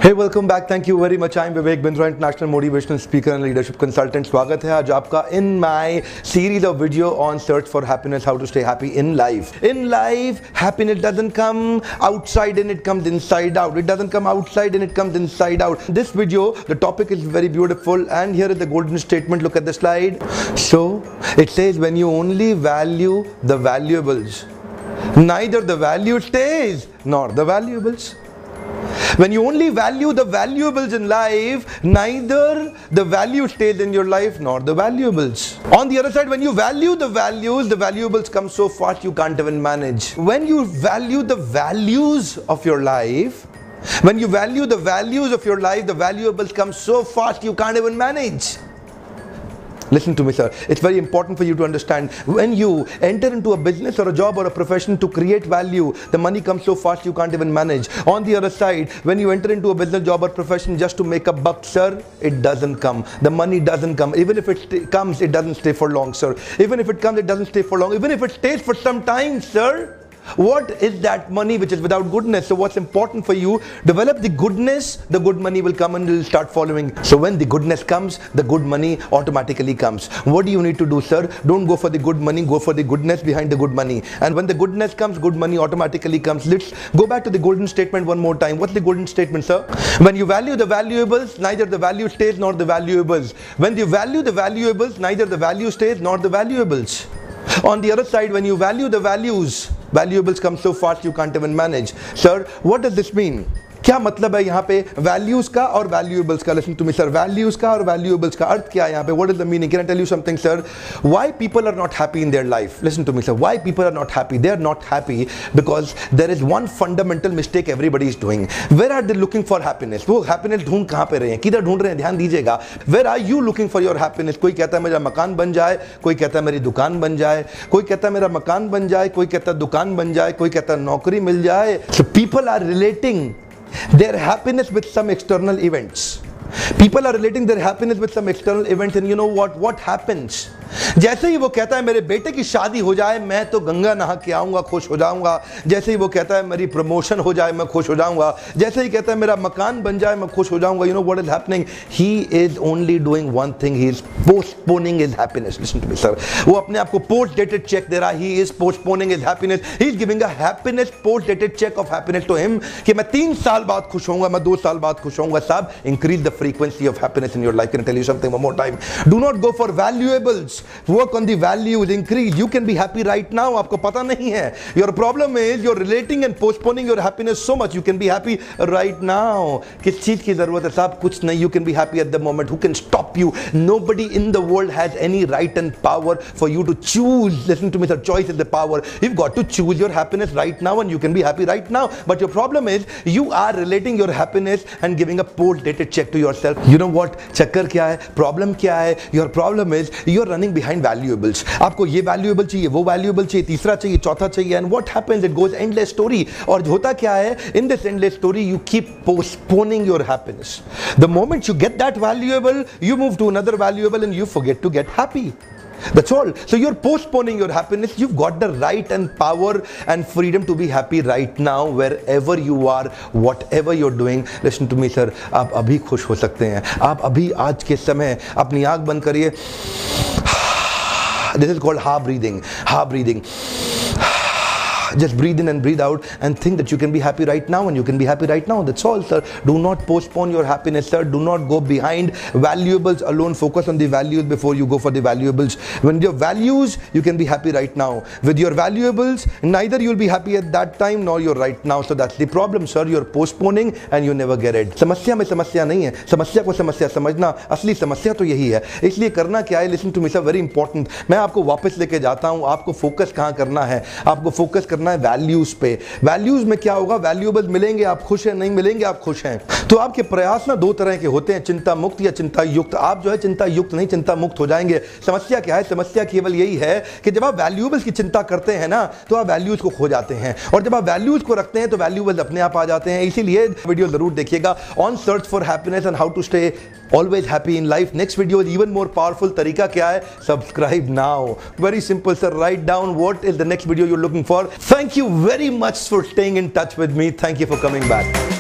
Hey, welcome back. Thank you very much. I'm Vivek Bindra, international motivational speaker and leadership consultant. स्वागत है आज आपका in my series of video on search for happiness, how to stay happy in life. In life, happiness doesn't come outside and it comes inside out. It doesn't come outside and it comes inside out. This video, the topic is very beautiful, and here is the golden statement. Look at the slide. So it says, when you only value the valuables, neither the value stays nor the valuables. When you only value the valuables in life, neither the value stays in your life nor the valuables. On the other side, when you value the values, the valuables come so fast you can't even manage. When you value the values of your life, when you value the values of your life, the valuables come so fast you can't even manage. Listen to me, sir. It's very important for you to understand. When you enter into a business or a job or a profession to create value, the money comes so fast you can't even manage. On the other side, when you enter into a business, job or profession just to make a buck, sir, it doesn't come. The money doesn't come. Even if it comes, it doesn't stay for long, sir. Even if it comes, it doesn't stay for long. Even if it stays for some time, sir. What is that money which is without goodness? So what's important for you? Develop the goodness, the good money will come and it will start following. So when the goodness comes, the good money automatically comes. What do you need to do, sir? Don't go for the good money, go for the goodness behind the good money. And when the goodness comes, good money automatically comes. Let's go back to the golden statement one more time. What's the golden statement, sir? When you value the valuables, neither the value stays nor the valuables. When you value the valuables, neither the value stays nor the valuables. On the other side, when you value the values, valuables come so fast you can't even manage. Sir, what does this mean? क्या मतलब है यहाँ पे values का और valuables का? Listen to me sir, values का और वैल्यूएबल्स का अर्थ क्या है यहाँ पे? What is the meaning? Can I tell you something sir? Why people are not happy in their life? Listen to me sir, why people are not happy? They are not happy because there is one fundamental mistake everybody is doing. Where are they looking for happiness? वो happiness ढूंढ कहाँ पे रहे हैं, किधर ढूंढ रहे हैं? ध्यान दीजिएगा. Where are you looking for your happiness? कोई कहता है मेरा मकान बन जाए, कोई कहता है मेरी दुकान बन जाए, कोई कहता है मेरा मकान बन जाए, कोई कहता है दुकान बन जाए, कोई कहता है नौकरी मिल जाए. So people are relating their happiness with some external events. People are relating their happiness with some external events, and you know what happens? जैसे ही वो कहता है मेरे बेटे की शादी हो जाए मैं तो गंगा नहा के आऊँगा, खुश हो जाऊँगा. जैसे ही वो कहता है मेरी प्रमोशन हो जाए मैं खुश हो जाऊँगा. जैसे ही कहता है मेरा मकान बन जाए मैं खुश हो जाऊँगा. You know what is happening? He is only doing one thing. He is postponing his happiness. Listen to me, sir. वो अपने आप को post dated check दे रहा है. He is postponing his happiness. He is giving a happiness post dated check of happiness to him कि मैं 3 साल बाद खुश होऊंगा, मैं 2 साल बाद खुश होऊंगा. साहब, increase the frequency of happiness in your life. Can I tell you something one more time? Do not go for valuables. Work on the values, increase. You can be happy right now. आपको पता नहीं है. Your problem is you're relating and postponing your happiness so much. You can be happy right now. किस चीज की जरूरत है साहब? कुछ नहीं. You can be happy at the moment. Who can stop you? Nobody in the world has any right and power for you to choose. Listen to me, sir. Choice is the power. You've got to choose your happiness right now, and you can be happy right now. But your problem is you are relating your happiness and giving a post-dated check to yourself. You know what? चक्कर क्या है? Problem क्या है? Your problem is you're running behind valuables. आपको ये valuable चाहिए, वो valuable चाहिए, तीसरा चाहिए, चौथा चाहिए, and what happens? It goes endless story. और होता क्या है? In this endless story, you keep postponing your happiness. The moment you get that valuable, you move to another valuable, and you forget to get happy. That's all. So you're postponing your happiness. You've got the right and power and freedom to be happy right now, wherever you are, whatever you're doing. Listen to me, sir. आप अभी खुश हो सकते हैं. आप अभी आज के समय अपनी आँख बंद करिए. This is called ha breathing. Ha breathing. Just breathe in and breathe out and think that you can be happy right now, and you can be happy right now. That's all, sir. Do not postpone your happiness, sir. Do not go behind valuables alone. Focus on the values before you go for the valuables. When your values, you can be happy right now. With your valuables, neither you'll be happy at that time nor you're right now. So that's the problem, sir. You're postponing and you never get it. समस्या में समस्या नहीं है. समस्या को समस्या समझना, असली समस्या तो यही है. इसलिए करना क्या है? Listen to me, sir. Very important. मैं आपको वापस लेके जाता हूँ. आपको फोकस कहाँ करना है? आपको फोकस करना है वैल्यूज पे. वैल्यूज में क्या होगा? वैल्यूएबल मिलेंगे आप खुश हैं, नहीं मिलेंगे आप खुश हैं. तो आपके प्रयास ना 2 तरह के होते हैं, चिंता मुक्त या चिंता युक्त. आप जो है चिंता युक्त नहीं, चिंता मुक्त हो जाएंगे. समस्या क्या है? समस्या केवल यही है कि जब आप वैल्यूएबल्स की चिंता करते हैं ना, तो आप वैल्यूज को खो जाते हैं, और जब आप वैल्यूज को रखते हैं तो वैल्यूएबल्स अपने आप आ जाते हैं. इसीलिए वीडियो जरूर देखिएगा on search for happiness and how to stay always happy in life. Next video is even more powerful. तरीका क्या है? Subscribe now. Very simple, sir. Write down what is the next video you are looking for. Thank you very much for staying in touch with me. Thank you for coming back.